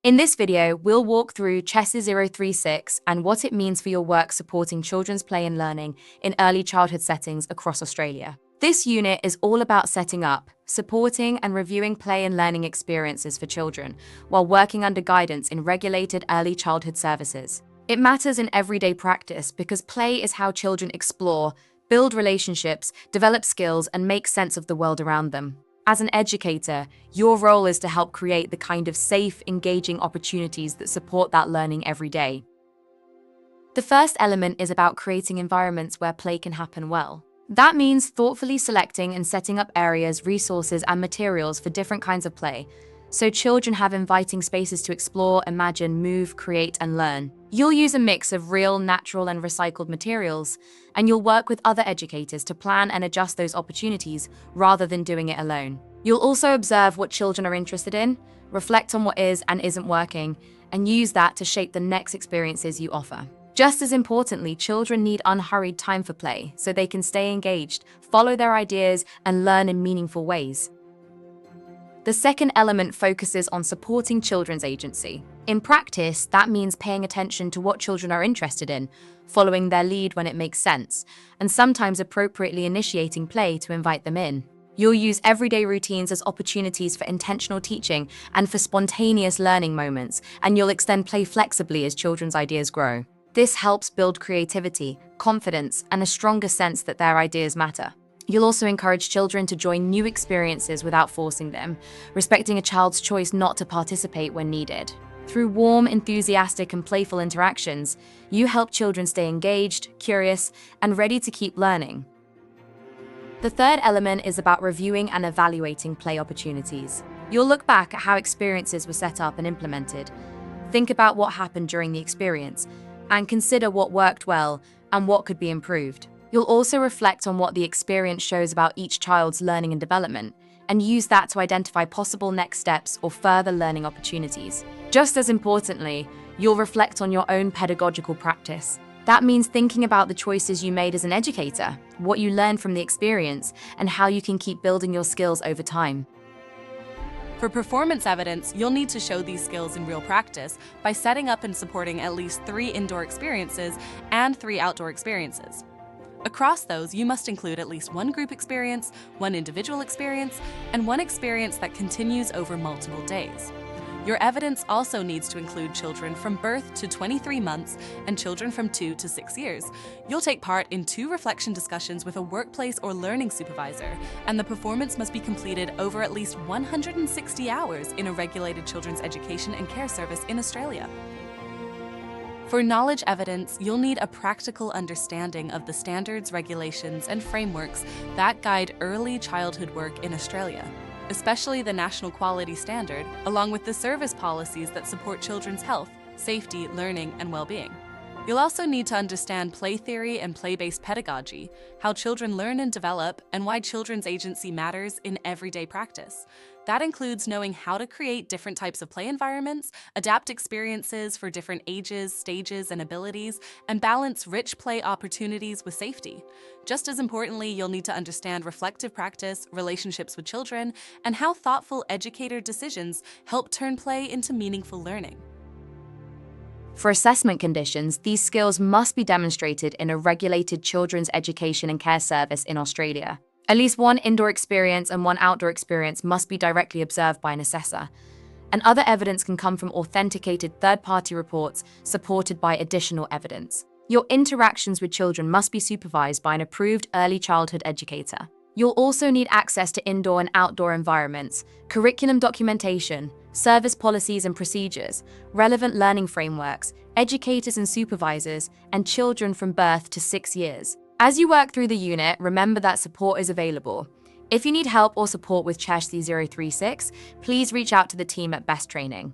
In this video, we'll walk through CHESS 036 and what it means for your work supporting children's play and learning in early childhood settings across Australia. This unit is all about setting up, supporting and reviewing play and learning experiences for children while working under guidance in regulated early childhood services. It matters in everyday practice because play is how children explore, build relationships, develop skills, and make sense of the world around them. As an educator, your role is to help create the kind of safe, engaging opportunities that support that learning every day. The first element is about creating environments where play can happen well. That means thoughtfully selecting and setting up areas, resources, and materials for different kinds of play, so children have inviting spaces to explore, imagine, move, create, and learn. You'll use a mix of real, natural, and recycled materials, and you'll work with other educators to plan and adjust those opportunities rather than doing it alone. You'll also observe what children are interested in, reflect on what is and isn't working, and use that to shape the next experiences you offer. Just as importantly, children need unhurried time for play so they can stay engaged, follow their ideas, and learn in meaningful ways. The second element focuses on supporting children's agency. In practice, that means paying attention to what children are interested in, following their lead when it makes sense, and sometimes appropriately initiating play to invite them in. You'll use everyday routines as opportunities for intentional teaching and for spontaneous learning moments, and you'll extend play flexibly as children's ideas grow. This helps build creativity, confidence, and a stronger sense that their ideas matter. You'll also encourage children to join new experiences without forcing them, respecting a child's choice not to participate when needed. Through warm, enthusiastic, and playful interactions, you help children stay engaged, curious, and ready to keep learning. The third element is about reviewing and evaluating play opportunities. You'll look back at how experiences were set up and implemented, think about what happened during the experience, and consider what worked well and what could be improved. You'll also reflect on what the experience shows about each child's learning and development, and use that to identify possible next steps or further learning opportunities. Just as importantly, you'll reflect on your own pedagogical practice. That means thinking about the choices you made as an educator, what you learned from the experience, and how you can keep building your skills over time. For performance evidence, you'll need to show these skills in real practice by setting up and supporting at least 3 indoor experiences and 3 outdoor experiences. Across those, you must include at least 1 group experience, 1 individual experience, and 1 experience that continues over multiple days. Your evidence also needs to include children from birth to 23 months and children from 2 to 6 years. You'll take part in 2 reflection discussions with a workplace or learning supervisor, and the performance must be completed over at least 160 hours in a regulated children's education and care service in Australia. For knowledge evidence, you'll need a practical understanding of the standards, regulations, and frameworks that guide early childhood work in Australia, especially the National Quality Standard, along with the service policies that support children's health, safety, learning, and well-being. You'll also need to understand play theory and play-based pedagogy, how children learn and develop, and why children's agency matters in everyday practice. That includes knowing how to create different types of play environments, adapt experiences for different ages, stages, and abilities, and balance rich play opportunities with safety. Just as importantly, you'll need to understand reflective practice, relationships with children, and how thoughtful educator decisions help turn play into meaningful learning. For assessment conditions, these skills must be demonstrated in a regulated children's education and care service in Australia. At least 1 indoor experience and 1 outdoor experience must be directly observed by an assessor. And other evidence can come from authenticated third-party reports supported by additional evidence. Your interactions with children must be supervised by an approved early childhood educator. You'll also need access to indoor and outdoor environments, curriculum documentation, service policies and procedures, relevant learning frameworks, educators and supervisors, and children from birth to 6 years. As you work through the unit, remember that support is available. If you need help or support with CHESS 036, please reach out to the team at Best Training.